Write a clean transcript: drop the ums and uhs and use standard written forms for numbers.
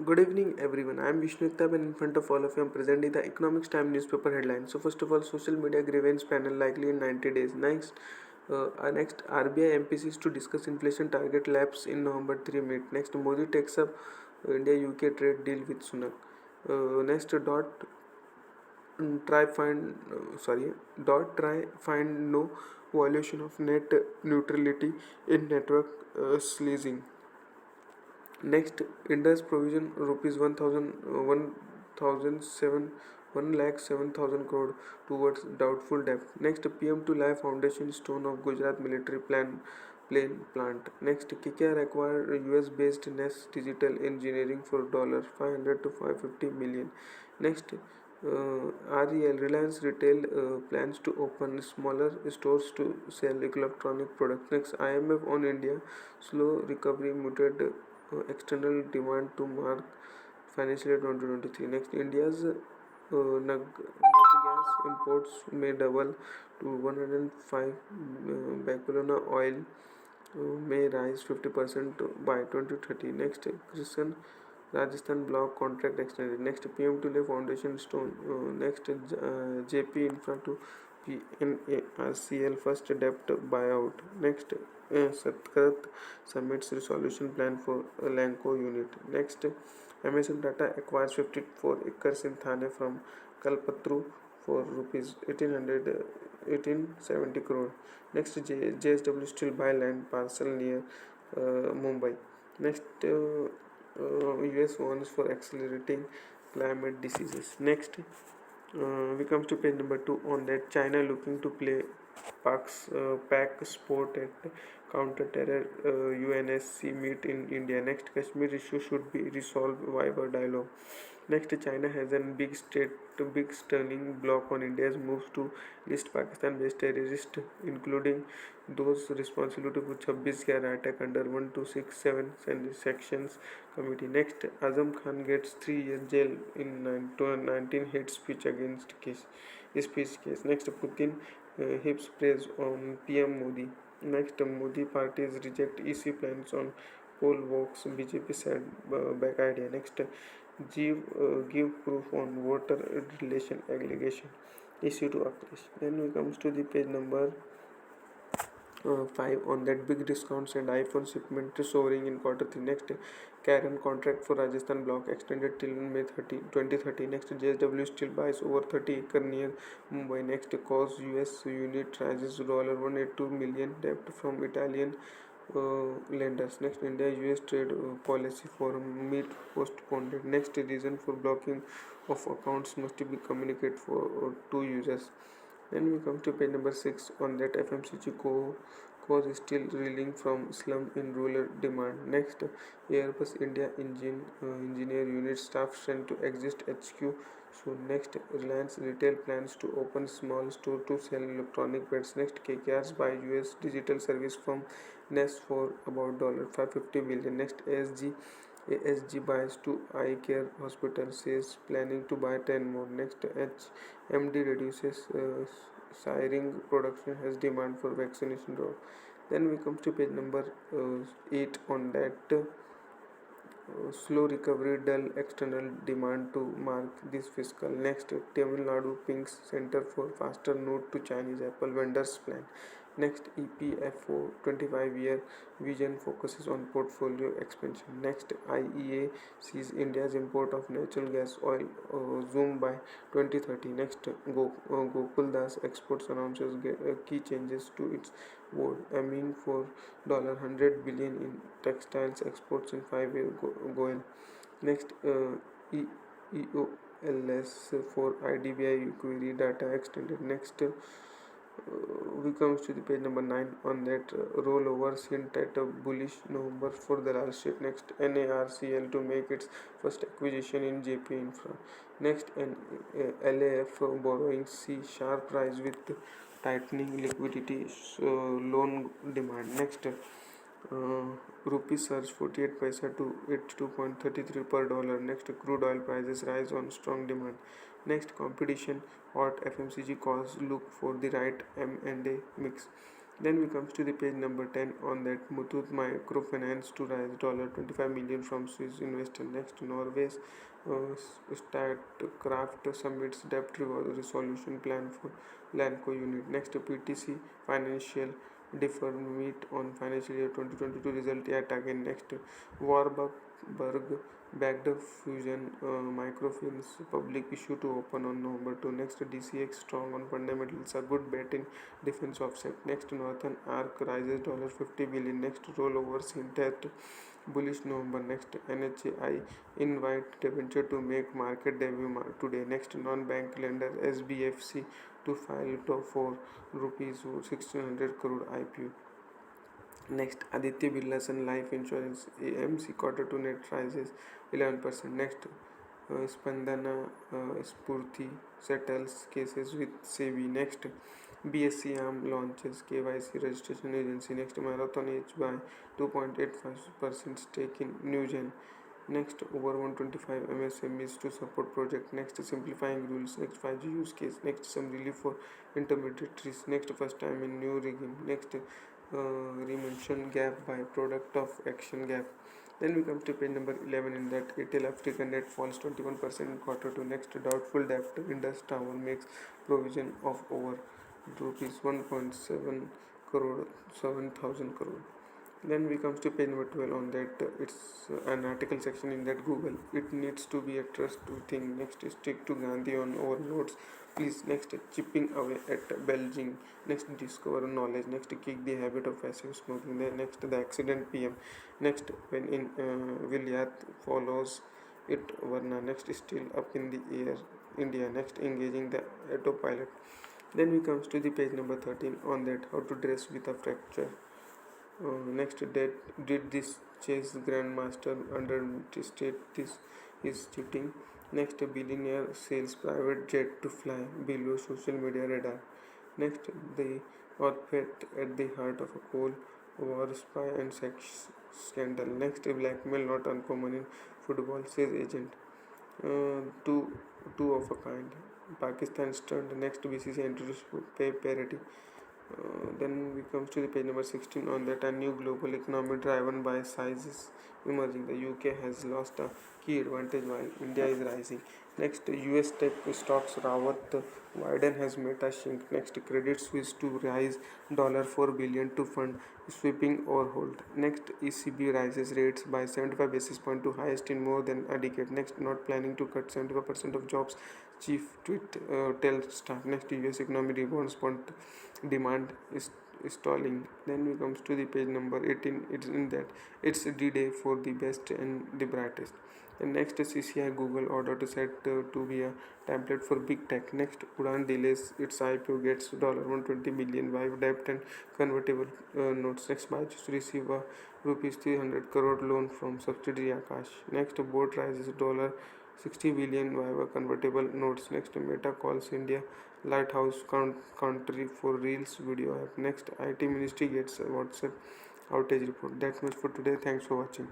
Good evening, everyone. I am Vishnu Ektab, and in front of all of you, I am presenting the Economics Time newspaper headlines. So, first of all, social media grievance panel likely in 90 days. Next RBI MPCs to discuss inflation target lapse in November 3 meet. Next, Modi takes up India UK trade deal with Sunak. Next, try find try find no violation of net neutrality in network slicing. Next, India's provision rupees 1,700 crore towards doubtful debt. Next, PM to Life Foundation stone of Gujarat military plane plant. Next, KKR acquired US-based Nest Digital Engineering for $500 to 550 million. Next, Reliance Retail plans to open smaller stores to sell electronic products. Next, IMF on India slow recovery muted external demand to mark financial year 2023. Next, India's gas imports may double to 105. Bacalona oil may rise 50% by 2030. Next, Christian Rajasthan block contract extended. Next, PM to lay foundation stone. Next, JP Infra to PNARCL first debt buyout. Next, Satkarat submits resolution plan for Lanco unit. Next, Amazon Data acquires 54 acres in Thane from Kalpatru for rupees 1870 crore. Next, JSW still buy land parcel near Mumbai. Next, US warns for accelerating climate diseases. Next, we comes to page number 2 on that China looking to play pack sport at counter terror UNSC meet in India. Next, Kashmir issue should be resolved via dialogue. Next, China has a big stunning block on India's moves to list Pakistan-based terrorists, including those responsible for 26 Gyara attack under 1267 sections committee. Next, Azam Khan gets 3 years jail in 19 hate speech against speech case. Next, Putin heaps praise on PM Modi. Next, Modi parties reject EC plans on poll walks. BJP said back idea. Next, give proof on voter relation allegation issue to Akhilesh. Then we comes to the page number 5 on that big discounts and iPhone shipment soaring in quarter 3. Next, Karen contract for Rajasthan block extended till May 30, 2030. Next, JSW still buys over 30 acre near Mumbai. Next, cause US unit rises $182 million debt from Italian lenders. Next, India US trade policy forum meet postponed. Next, reason for blocking of accounts must be communicated for to users. Then we come to page number 6 on that FMCG cause is still reeling from slump in rural demand. Next, Airbus India engineer unit staff sent to exist HQ. So next, Reliance Retail plans to open small store to sell electronic beds. Next, KKR's buy US digital service from Nest for about $550 million. Next, ASG buys to Eye Care Hospital, says planning to buy 10 more. Next, HMD reduces siring production, has demand for vaccination drop. Then we come to page number 8 on that slow recovery, dull external demand to mark this fiscal. Next, Tamil Nadu pinks Center for Faster Note to Chinese Apple vendors plan. Next, EPFO 25-year vision focuses on portfolio expansion. Next, IEA sees India's import of natural gas oil zoom by 2030. Next, Gokul Das Exports announces key changes to its board, aiming for $100 billion in textiles exports in 5 year goal. Next, EOLS for IDBI query data extended. Next, we comes to the page number 9 on that rollovers hint at a bullish November for the last sheet. Next, NARCL to make its first acquisition in JP Infra. Next, LAF borrowing see sharp rise with tightening liquidity, loan demand. Next, rupee surge 48 paisa to 82.33 per dollar. Next, crude oil prices rise on strong demand. Next, competition hot, FMCG calls look for the right M&A mix. Then we comes to the page number 10 on that Muthoot Microfinance to raise $25 million from Swiss investor. Next, Norway's Statkraft submits debt resolution plan for Lanco unit. Next, PTC financial defer meet on financial year 2022 result yet again. Next, Warburg backed Fusion Microfinance public issue to open on November 2. Next, DCX strong on fundamentals, a good bet in defense offset. Next, Northern Arc rises $50 billion. Next, rollovers hint at bullish November. Next, NHI invite debenture to make market debut today. Next, non-bank lender SBFC to file for rupees 1600 crore IPO. Next, Aditya Birla Sun Life Insurance AMC quarter to net rises 11%. Next, Spandana Spurti settles cases with SEBI. Next, BSC Arm launches KYC registration agency. Next, Marathon H by 2.85% stake in Newgen. Next, over 125 MSMEs to support project. Next, simplifying rules. Next, 5G use case. Next, some relief for intermediaries. Next, first time in new regime. Next, remention gap by product of action gap. Then we come to page number 11 in that Airtel Africa net falls 21% in quarter two. Next, doubtful debt. Indus Tower makes provision of over rupees 1.7 crore 7,000 crore. Then we comes to page number 12 on that it's an article section in that Google. It needs to be a trust thing. Next, stick to Gandhi on our notes. Please. Next, chipping away at Belging. Next, discover knowledge. Next, kick the habit of passive smoking. Then next, the accident PM. Next, when in Vilayat follows it Varna. Next, still up in the air India. Next, engaging the autopilot. Then we comes to the page number 13 on that how to dress with a fracture. Next, did this chess grandmaster understate this is cheating. Next, billionaire sells private jet to fly below social media radar. Next, the outfit at the heart of a cold war spy and sex scandal. Next, blackmail not uncommon in football, says agent. Two of a kind. Pakistan stunned. Next, BCCI introduced pay parity. Then we comes to the page number 16 on that a new global economy driven by size is emerging. The UK has lost a key advantage while India is rising. Next, US tech stocks Rawat Biden has Meta shrink. Next, Credit Suisse to rise $4 billion to fund sweeping overhaul. Next, ECB rises rates by 75 basis point to highest in more than a decade. Next, not planning to cut 75% of jobs. Chief tweet tells staff. Next, US economy rebounds, demand is stalling. Then we comes to the page number 18. It's in that it's D-Day for the best and the brightest. The next, CCI Google order to set to be a template for big tech. Next, Udan delays its IPO, gets $120 million by debt and convertible notes. Next, Byju's receive a rupees 300 crore loan from subsidiary Akash. Next, board rises $60 billion via convertible notes. Next, Meta calls India lighthouse country for Reels video app. Next, IT Ministry gets a WhatsApp outage report. That's much for today. Thanks for watching.